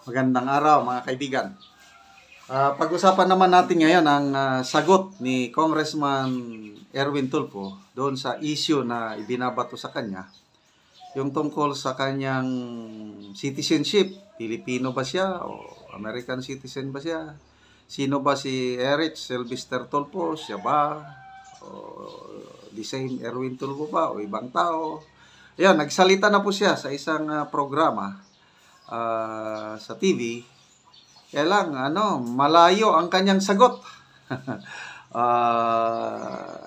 Magandang araw mga kaibigan. Pag-usapan naman natin ngayon ang sagot ni Congressman Erwin Tulfo doon sa issue na ibinabato sa kanya. Yung tungkol sa kanyang citizenship. Pilipino ba siya o American citizen ba siya? Sino ba si Eric Sylvester Tulfo? Siya ba? O the same Erwin Tulfo ba? O ibang tao? Ayan, nagsalita na po siya sa isang programa sa TV. Kaya lang, malayo ang kanyang sagot.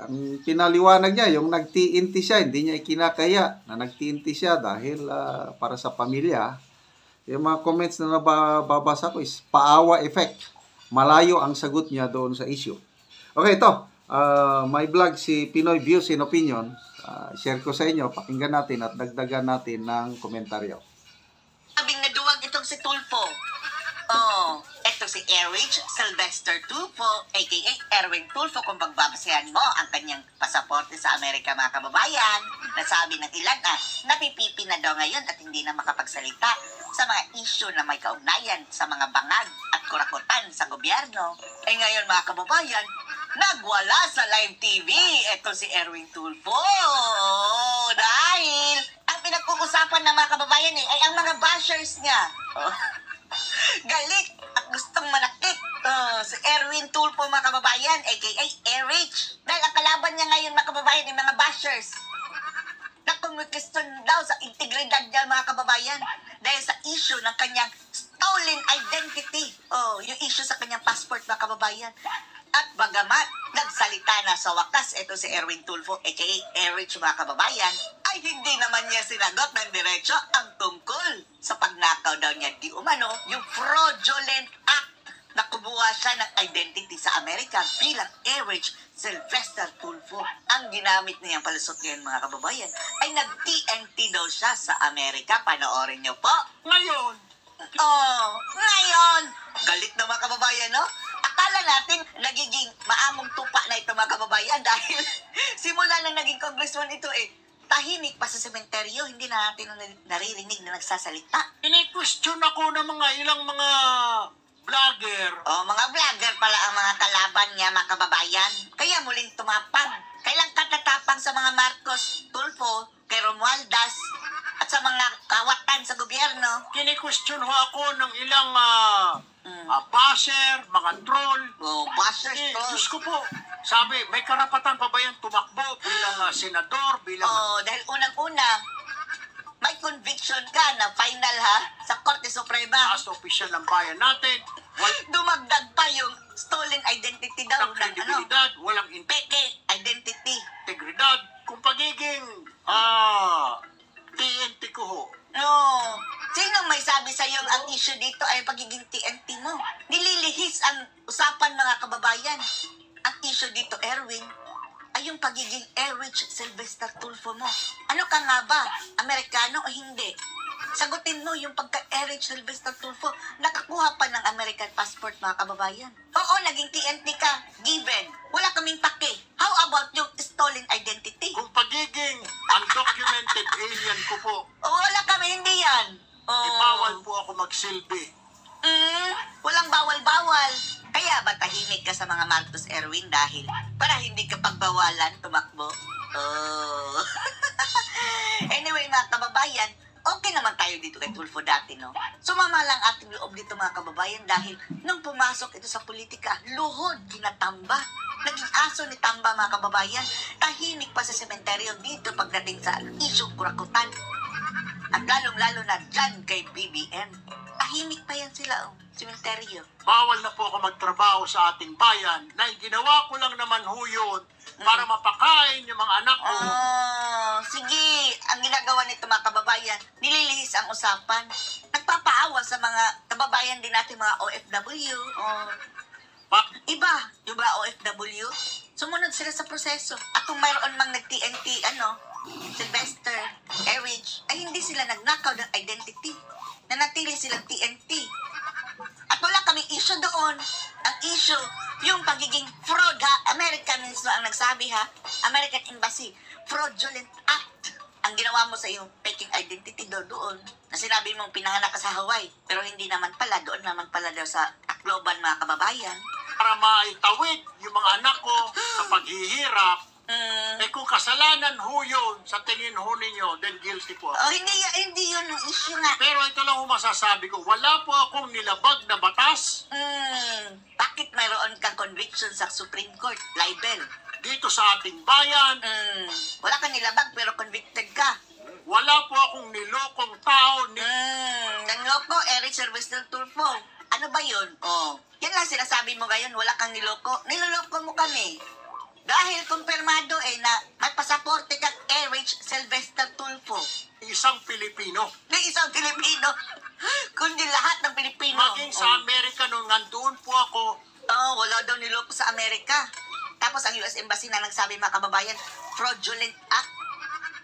Ang pinaliwanag niya, yung nagtiinti siya, hindi niya ikinakaya na nagtiinti siya dahil para sa pamilya. Yung mga comments na nababasa ko is paawa effect. Malayo ang sagot niya doon sa issue. Okay, ito. My vlog si Pinoy Views and Opinion. Share ko sa inyo, pakinggan natin at dagdagan natin ng komentaryo. Sabing naduwag itong si Tulfo. Oh, ito si Eric Sylvester Tulfo, aka Erwin Tulfo, kung pagbabasehan mo ang kanyang pasaporte sa Amerika, mga kababayan. Nasabi ng ilan napipipi na daw ngayon at hindi na makapagsalita sa mga issue na may kaugnayan sa mga bangag at kurakutan sa gobyerno. Ngayon, mga kababayan, nagwala sa live TV ito si Erwin Tulfo. Dahil ang pinag-uusapan ng mga kababayan ay ang mga bashers niya. Galit at gustong manakit. Si Erwin Tulfo, mga kababayan, aka Eric. Dahil ang kalaban niya ngayon, mga kababayan, ay mga bashers na kumikiston daw sa integridad niya, mga kababayan, dahil sa issue ng kanyang stolen identity. Yung issue sa kanyang passport, mga kababayan. At bagamat nagsalita na sa wakas ito si Erwin Tulfo, aka Eric, mga kababayan, ay hindi naman niya sinagot ng diretso ang tungkol sa pagnakaw daw niya di umano, yung fraudulent act na kumuha siya ng identity sa Amerika bilang Eric Sylvester Tulfo. Ang ginamit niyang palusot ngayon, mga kababayan, ay nag-TNT daw siya sa Amerika. Panoorin niyo po. Ngayon. Ngayon. Galit na, mga kababayan, no? Akala natin nagiging maamong tupa na ito, mga kababayan, dahil simula nang naging congressman ito tahimik pa sa sementeryo, hindi na natin naririnig na nagsasalita. Ini-question ako ng mga ilang mga vlogger. Mga vlogger pala ang mga kalaban niya, mga kababayan. Kaya muling tumapang. Kailang katatapang sa mga Marcos, Tulfo, kay Romualdez, at sa mga kawatan sa gobyerno. Kini-question ho ako ng ilang basher, mga troll. Bashers, troll. Diyos ko po, sabi, may karapatan pa ba yan tumakbo bilang senador, bilang... Dahil unang-una, may conviction ka na final sa Korte Suprema. As official ng bayan natin. Dumagdag pa yung stolen identity daw. Walang kredibilidad, walang Peke identity. integridad. Kung pagiging TNT ko ho. Sinong may sabi sa iyo ang issue dito ay pagiging TNT mo? Nililihis ang usapan, mga kababayan. Ang issue dito, Erwin, ay yung pagiging Eric Sylvester Tulfo mo. Ano ka nga ba? Amerikano o hindi? Sagutin mo yung pagka-Eric Sylvester Tulfo. Nakakuha pa ng American passport, mga kababayan. Oo, naging TNT ka. Given. Wala kaming pake. How about yung stolen identity? Kung pagiging undocumented alien ko po, Wala kami, hindi yan. ibawal po ako magsilbi. Walang bawal-bawal. Kaya ba tahimik ka sa mga Marcos, Erwin, dahil para hindi ka pagbawalan tumakbo? Anyway, mga kababayan, okay naman tayo dito kay Tulfo dati, no? Sumama lang ating loob dito, mga kababayan, dahil nung pumasok ito sa politika, luhod, kinatamba. Naging aso ni Tamba, mga kababayan. Tahimik pa sa sementeryo dito pagdating sa isyong kurakutan. At lalong-lalo na dyan kay BBM. Tahimik pa yan sila, sementeryo. Bawal na po ako magtrabaho sa ating bayan na ginawa ko lang naman ho yun para mapakain yung mga anak ko. Sige. Ang ginagawa nito, mga kababayan, nililihis ang usapan. Nagpapaawa sa mga kababayan din natin, mga OFW. Iba, yung ba OFW? Sumunod sila sa proseso. At kung mayroon mang nag-TNT, Sylvester, Eric, ay hindi sila nagnakaw ng identity. Nanatili silang TNT. At wala kaming issue doon. Ang issue, yung pagiging fraud, American mismo ang nagsabi, American Embassy, fraudulent act. Ang ginawa mo sa iyong faking identity doon, na sinabi mong pinanganak ka sa Hawaii, pero hindi naman pala, doon naman pala daw sa Tacloban, mga kababayan. Para maitawid yung mga anak ko sa paghihirap, kung kasalanan ho yun, sa tingin ho ninyo, then guilty po ako. Oh, hindi yun ang issue nga. Pero ito lang ho masasabi ko, wala po akong nilabag na batas Bakit mayroon kang conviction sa Supreme Court? Libel. dito sa ating bayan. Wala kang nilabag pero convicted ka. Wala po akong nilokong tao. Nanloko, Eric Silvestre Tulfo. Ano ba yun? Oh, yan lang sinasabi mo ngayon, wala kang niloko. Niloloko mo kami. Dahil kumpirmado na may pasaporte kang Eric Silvestre Tulfo. Isang Pilipino. Na isang Pilipino. Kundi lahat ng Pilipino. Maging sa Amerika nung nandoon po ako, Wala daw niloko sa Amerika. Tapos ang US Embassy na nagsabi, mga kababayan, fraudulent act,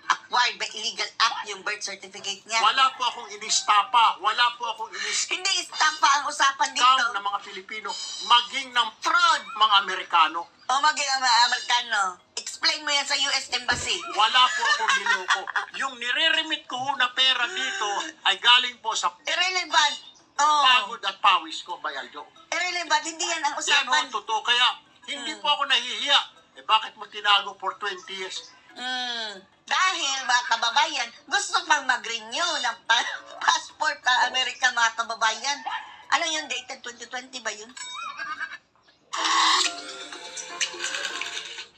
acquired by illegal act yung birth certificate niya. wala po akong inistapa. Wala po akong Hindi istampa ang usapan dito. scam ng mga Pilipino. Maging ng fraud mga Amerikano. O maging ang mga Amerikano. Explain mo yan sa US Embassy. Wala po akong niloko. Yung nire-remit ko ho na pera dito ay galing po sa Irrelevant. Oh. pagod at pawis ko, Bayaljo. Irrelevant. Hindi yan ang Yan usapan. ho, totoo. Kaya hindi po ako nahihiya. Bakit mo tinago for 20 years? Dahil, mga kababayan, gusto pang mag-renew ng passport sa Amerika, mga kababayan. Ano yun? Dated 2020 ba yun?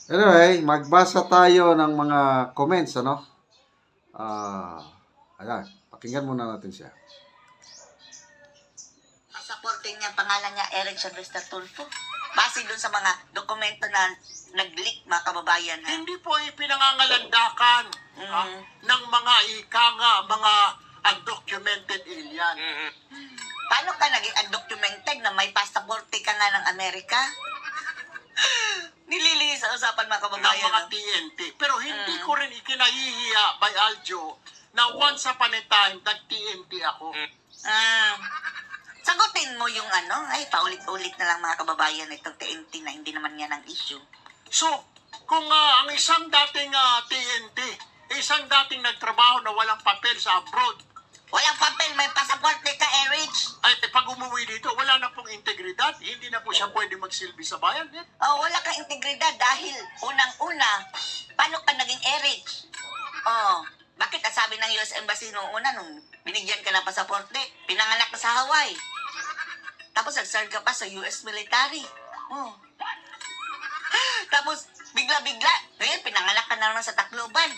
Anyway, magbasa tayo ng mga comments, ano? Ayan, pakinggan muna natin siya. Pasaporte niya, pangalan niya Eric Silvestre Tulfo. Base dun sa mga dokumento na nag-leak, mga kababayan. Ha? Hindi po ipinangangalandakan ng mga mga undocumented alien. Paano ka naging undocumented na may pasaporte ka nga ng Amerika? Nililihi sa usapan, mga Ng kababayan. mga no? TNT. Pero hindi ko rin ikinahihiya by Aljo na once upon a time nag-TNT ako. Sagutin mo yung ay paulit-ulit na lang, mga kababayan, itong TNT na hindi naman yan ang issue. So, kung ang isang dating TNT, isang dating nagtrabaho na walang papel sa abroad, Walang papel, may pasaporte ka, Eric. ay pag umuwi dito, wala na pong integridad, hindi na po siya pwede magsilbi sa bayan. Wala kang integridad dahil unang-una, paano ka naging Eric? Bakit ang sabi ng US Embassy nung binigyan ka ng pasaporte, pinanganak ka sa Hawaii. Tapos nag-serve ka pa sa US military. Tapos bigla-bigla, ngayon pinanganak ka na naman sa Tacloban.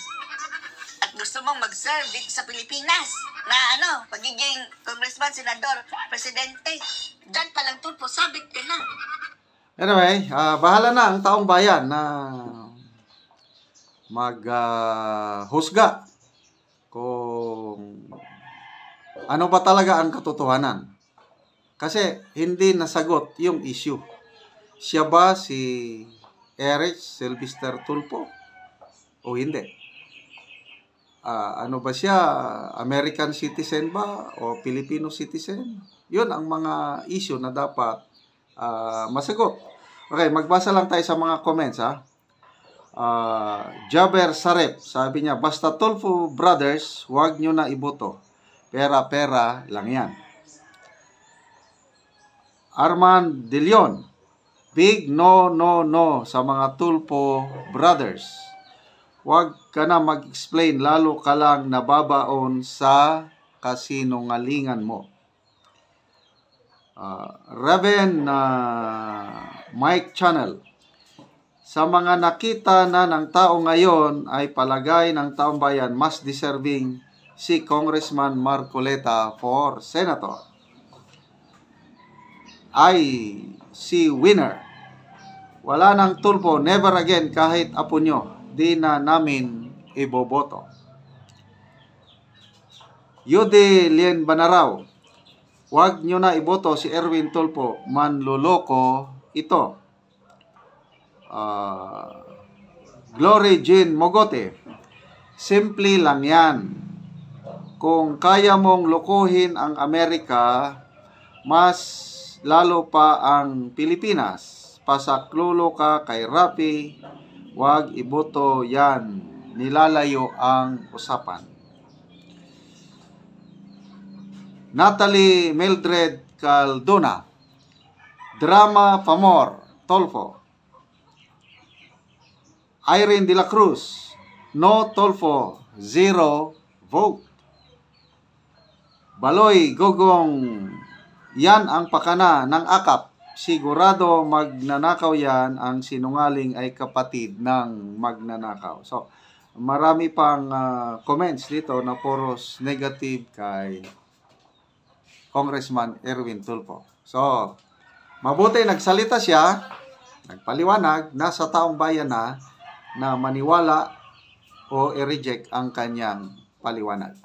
At gusto mong mag-serve dito sa Pilipinas na pagiging congressman, senador, presidente. Diyan pa lang Tulfo, sabit ka na. Anyway, bahala na ang taong bayan na maghusga kung ano ba talaga ang katotohanan. Kasi hindi nasagot yung issue. Siya ba si Eric Silvestre Tulfo o hindi? Ano ba siya? American citizen ba o Filipino citizen? Yun ang mga issue na dapat masagot. Okay, magbasa lang tayo sa mga comments, ha. Jaber Sarep, sabi niya, basta Tulfo brothers, huwag nyo na iboto. Pera-pera lang yan. Arman De Leon, big no sa mga Tulfo brothers. Huwag ka na mag-explain, lalo ka lang nababaon sa kasinungalingan mo. Raven Mike Channel, sa mga nakita na ng tao ngayon ay palagay ng taong bayan mas deserving si Congressman Marcoleta for Senator. Ay si winner. Wala nang Tulfo, never again kahit apo nyo. Di na namin iboboto. Yude Lien Banaraw, huwag nyo na iboto si Erwin Tulfo, manloloko ito. Glory Jean Mogote, simple lang yan. Kung kaya mong lokohin ang Amerika, mas lalo pa ang Pilipinas. Pasaklulo ka kay Rapi, huwag iboto yan. Nilalayo ang usapan. Natalie Mildred Caldona, Drama Pamor Tolfo, Irene de la Cruz, no Tolfo, 0 vote. Baloy Gogong, yan ang pakana ng akap. Sigurado magnanakaw yan, ang sinungaling ay kapatid ng magnanakaw. So, marami pang comments dito na puros negative kay Congressman Erwin Tulfo. So, mabuti nagsalita siya, nagpaliwanag, nasa taong bayan na maniwala o i-reject ang kanyang paliwanag.